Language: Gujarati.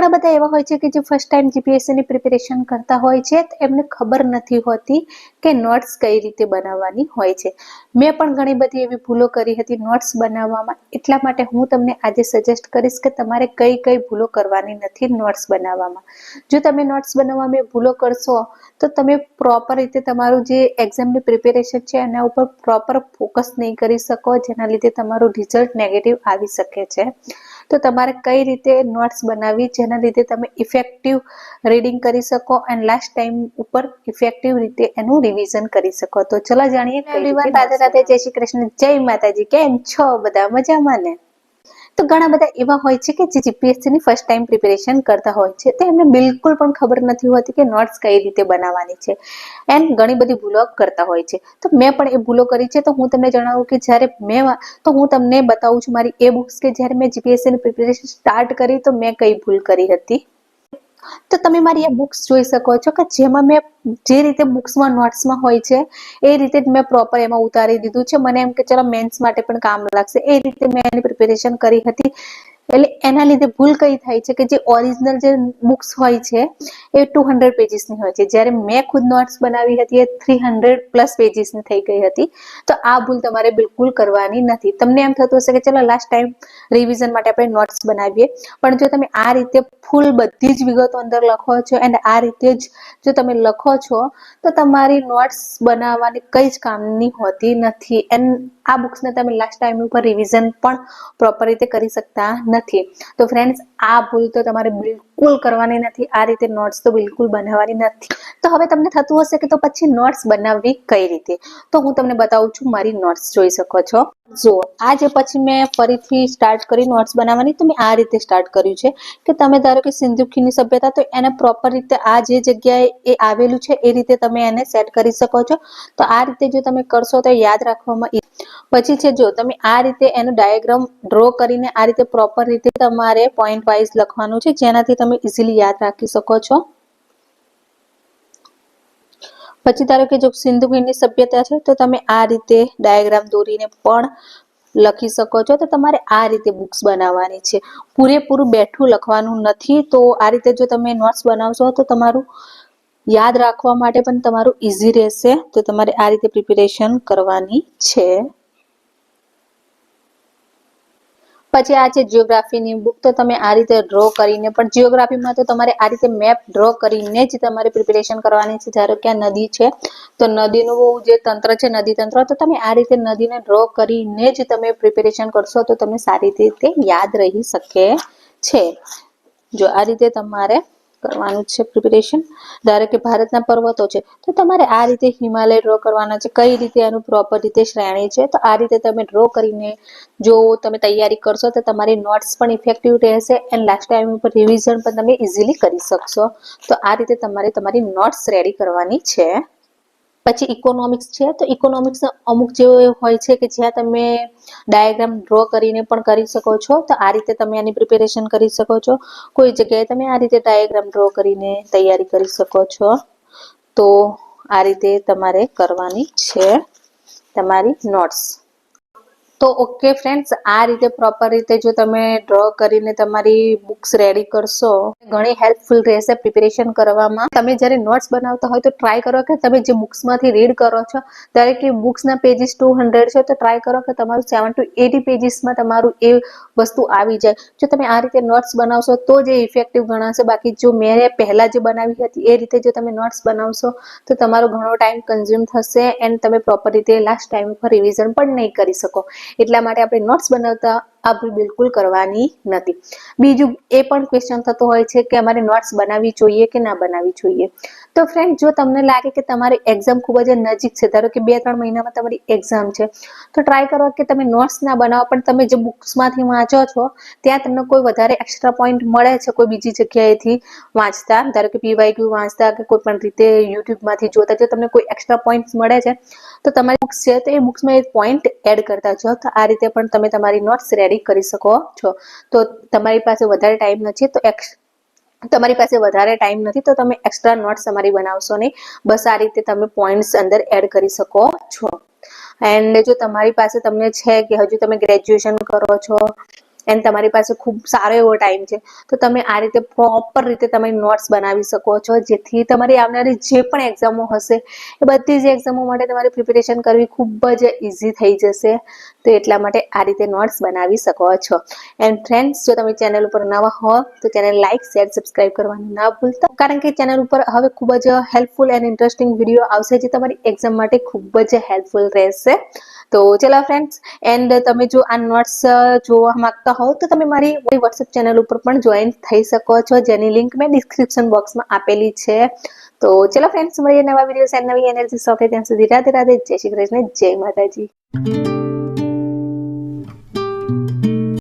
ઘણા બધા એવા હોય છે કે જે ફર્સ્ટ ટાઈમ જીપીએસસી ની પ્રિપેરેશન કરતા હોય છે તો એમને ખબર નથી હોતી કે નોટ્સ કઈ રીતે બનાવવાની હોય છે. મેં પણ ઘણી બધી એવી ભૂલો કરી હતી નોટ્સ બનાવવામાં. એટલા માટે હું તમને આજે સજેસ્ટ કરીશ કે તમારે કઈ કઈ ભૂલો કરવાની નથી નોટ્સ બનાવવામાં. જો તમે નોટ્સ બનાવવામાં ભૂલો કરશો તો તમે પ્રોપર રીતે તમારું જે એક્ઝામની પ્રિપેરેશન છે એના ઉપર પ્રોપર ફોકસ નહીં કરી શકો, જેના લીધે તમારું રિઝલ્ટ નેગેટિવ આવી શકે છે. તો તમારે કઈ રીતે નોટ્સ બનાવવી જેના લીધે તમે ઇફેક્ટિવ રીડિંગ કરી શકો અને લાસ્ટ ટાઈમ ઉપર ઇફેક્ટિવ રીતે એનું રિવિઝન કરી શકો. તો ચલો જાણીએ. એવરીવન, રાધે રાધે, જય શ્રી કૃષ્ણ, જય માતાજી. કેમ છો બધા? મજામાં ને? તો ઘણા બધા એવા હોય છે કે જે જીપીએસસી ની ફર્સ્ટ ટાઈમ પ્રિપેરેશન કરતા હોય છે તો એમને બિલકુલ પણ ખબર નથી હોતી કે નોટ્સ કઈ રીતે બનાવવાની છે એન્ડ ઘણી બધી ભૂલો કરતા હોય છે. તો મેં પણ એ ભૂલો કરી છે. તો હું તમને જણાવું કે જ્યારે હું તમને બતાવું છું મારી એ બુક્સ કે જ્યારે મેં જીપીએસસી ની પ્રિપેરેશન સ્ટાર્ટ કરી તો મેં કઈ ભૂલ કરી હતી. તો તમે મારી આ બુક્સ જોઈ શકો છો કે જેમાં મેં જે રીતે બુક્સમાં નોટ્સમાં હોય છે એ રીતે જ મેં પ્રોપર એમાં ઉતારી દીધું છે. મને એમ કે ચલો મેન્સ માટે પણ કામ લાગશે એ રીતે મેં એની પ્રિપેરેશન કરી હતી. એટલે એના લીધે ભૂલ કઈ થાય છે કે જે ઓરિજિનલ જે બુક્સ હોય છે એ 200 પેજીસની હોય છે, જ્યારે મેં ખુદ નોટ્સ બનાવી હતી એ 300+ પેજીસની થઈ ગઈ હતી. તો આ ભૂલ તમારે બિલકુલ કરવાની નથી. તમને એમ થતું હશે કે ચલો લાસ્ટ ટાઈમ રિવિઝન માટે આપણે નોટ્સ બનાવીએ, પણ જો તમે આ રીતે ફૂલ બધી જ વિગતો અંદર લખો છો એન્ડ આ રીતે જ જો તમે લખો છો તો તમારી નોટ્સ બનાવવાની કઈ જ કામની હોતી નથી. એન્ડ આ બુક્સને તમે લાસ્ટ ટાઈમ ઉપર રિવિઝન પણ પ્રોપર રીતે કરી શકતા નથી. તો ફ્રેન્ડ્સ, આ ભૂલ તો તમારે બિલકુલ કરવાની નથી. આ રીતે નોટ્સ તો બિલકુલ બનાવવાની નથી. તો હવે તમને થતું હશે કે તો પછી નોટ્સ બનાવવી કઈ રીતે? તો હું તમને બતાવું છું. મારી નોટ્સ જોઈ શકો છો. જો આજે પછી મેં ફરીથી સ્ટાર્ટ કરી નોટ્સ બનાવવાની. તો મેં આ રીતે સ્ટાર્ટ કર્યું છે કે તમે ધારો કે સિંધુ ખીણની સભ્યતા, તો એને પ્રોપર રીતે આ જે જગ્યાએ એ આવેલું છે એ રીતે તમે એને સેટ કરી શકો છો. તો આ રીતે જો તમે કરશો તો યાદ રાખવામાં પછી છે જો તમે આ રીતે એનો ડાયાગ્રામ ડ્રો કરીને આ રીતે પ્રોપર રીતે તમારે પોઈન્ટ વાઇઝ લખવાનું છે, જેનાથી તમે ઇઝીલી યાદ રાખી શકો છો. પછી ધારો કે જો સિંધુ ખીણની સભ્યતા છે તો તમે આ રીતે ડાયાગ્રામ દોરીને પણ લખી શકો છો. તો તમારે આ રીતે બુક્સ બનાવવાની છે. પૂરેપૂરું બેઠું લખવાનું નથી. તો આ રીતે જો તમે નોટ્સ બનાવશો તો તમારું યાદ રાખવા માટે પણ તમારું ઈઝી રહેશે. તો તમારે આ રીતે પ્રિપેરેશન કરવાની છે. પછી આ છે જીઓગ્રાફીની બુક. તો તમે આ રીતે ડ્રો કરીને પણ જીઓગ્રાફીમાં તો તમારે આ રીતે મેપ ડ્રો કરીને જ તમારે પ્રિપેરેશન કરવાની છે. ધારો કે આ નદી છે તો નદીનું જે તંત્ર છે નદી તંત્ર, તો તમે આ રીતે નદીને ડ્રો કરીને જ તમે પ્રિપેરેશન કરશો તો તમને સારી રીતે યાદ રહી શકે છે. જો આ રીતે તમારે કરવાનું છે પ્રિપેરેશન. ધારો કે ભારતના પર્વતો છે તો તમારે આ રીતે હિમાલય ડ્રો કરવાના છે. કઈ રીતે એનું પ્રોપર રીતે શ્રેણી છે તો આ રીતે તમે ડ્રો કરીને જો તમે તૈયારી કરશો તો તમારી નોટ્સ પણ ઇફેક્ટિવ રહેશે એન્ડ લાસ્ટ ટાઈમ ઉપર રિવિઝન પણ તમે ઇઝીલી કરી શકશો. તો આ રીતે તમારે તમારી નોટ્સ રેડી કરવાની છે. પછી ઇકોનોમિક્સ છે તો ઇકોનોમિક્સ અમુક જે હોય છે કે જ્યાં તમે ડાયાગ્રામ ડ્રો કરીને પણ કરી શકો છો. તો આ રીતે તમે આની પ્રિપેરેશન કરી શકો છો. કોઈ જગ્યાએ તમે આ રીતે ડાયાગ્રામ ડ્રો કરીને તૈયારી કરી શકો છો. તો આ રીતે તમારે કરવાની છે તમારી નોટ્સ. તો ઓકે ફ્રેન્ડ્સ, આ રીતે પ્રોપર રીતે જો તમે ડ્રો કરીને તમારી બુક્સ રેડી કરશો ઘણી હેલ્પફુલ રહેશે પ્રિપેરેશન કરવામાં. તમે જ્યારે નોટ્સ બનાવતા હોય તો ટ્રાય કરો કે તમે જે બુક્સમાંથી રીડ કરો છો ત્યારે કે બુક્સના પેજીસ 200 છે તો ટ્રાય કરો કે તમારું 7 to 80 પેજીસમાં તમારું એ વસ્તુ આવી જાય. જો તમે આ રીતે નોટ્સ બનાવશો તો જ એ ઇફેક્ટિવ ગણાશે. બાકી જો મેં પહેલા જે બનાવી હતી એ રીતે જો તમે નોટ્સ બનાવશો તો તમારો ઘણો ટાઈમ કન્ઝ્યુમ થશે એન્ડ તમે પ્રોપર રીતે લાસ્ટ ટાઈમ પર રિવિઝન પણ નહીં કરી શકો. એટલા માટે આપણે નોટ્સ બનાવતા આ ભૂલ બિલકુલ કરવાની નથી. બીજું એ પણ ક્વેશ્ચન થતો હોય છે કે અમારે નોટ્સ બનાવવી જોઈએ કે ના બનાવવી જોઈએ. તો ફ્રેન્ડ, જો તમને લાગે કે તમારી એક્ઝામ ખૂબ જ નજીક છે, ધારો કે 2-3 મહિનામાં તમારી એક્ઝામ છે, તો ટ્રાય કરો કે તમે નોટ્સ ના બનાવો પણ તમે જે બુક્સમાંથી વાંચો છો ત્યાં તમને કોઈ વધારે એક્સ્ટ્રા પોઈન્ટ મળે છે કોઈ બીજી જગ્યાએથી વાંચતા, ધારો કે PYQ વાંચતા કે કોઈ પણ રીતે યુટ્યુબમાંથી જોતા જો તમને કોઈ એક્સ્ટ્રા પોઈન્ટ મળે છે તો તમારી બુક્સ છે તો એ બુક્સમાં એ પોઈન્ટ એડ કરતા જાઓ. તો આ રીતે પણ તમે તમારી નોટ્સ રેડી કરી શકો છો. તો તમારી પાસે વધારે ટાઈમ નથી તો તમે એક્સ્ટ્રા નોટ્સ તમારી બનાવશો નહીં. બસ આ રીતે તમે પોઈન્ટ્સ અંદર એડ કરી શકો છો. એન્ડ જો તમારી પાસે તમને છે કે હજુ તમે ગ્રેજ્યુએશન કરો છો એન્ડ તમારી પાસે ખૂબ સારો એવો ટાઈમ છે તો તમે આ રીતે પ્રોપર રીતે તમે નોટ્સ બનાવી શકો છો, જેથી તમારી આવનારી જે પણ એક્ઝામો હશે એ બધી જ એક્ઝામો માટે તમારે પ્રિપેરેશન કરવી ખૂબ જ ઇઝી થઈ જશે. તો એટલા માટે આ રીતે નોટ્સ બનાવી શકો છો. એન્ડ ફ્રેન્ડ્સ, જો તમે ચેનલ ઉપર નવા હો તો ચેનલ લાઈક, શેર, સબસ્ક્રાઇબ કરવાનું ના ભૂલતા, કારણ કે ચેનલ ઉપર હવે ખૂબ જ હેલ્પફુલ એન્ડ ઇન્ટરેસ્ટિંગ વિડીયો આવશે જે તમારી એક્ઝામ માટે ખૂબ જ હેલ્પફુલ રહેશે. તો ચલો ફ્રેન્ડ્સ, એન્ડ તમે જો આ નોટ્સ જોવા માંગતા હોવ તો તમે મારી વોટ્સએપ ચેનલ ઉપર પણ જોઈન થઈ શકો છો, જેની લિંક મેં ડિસ્ક્રિપ્શન બોક્સમાં આપેલી છે. તો ચલો ફ્રેન્ડ્સ, મળીએ નવા વિડીયો સાથે નવી એનર્જી સાથે. ત્યાં સુધી રાધે રાધે, જય શ્રી કૃષ્ણ, જય માતાજી.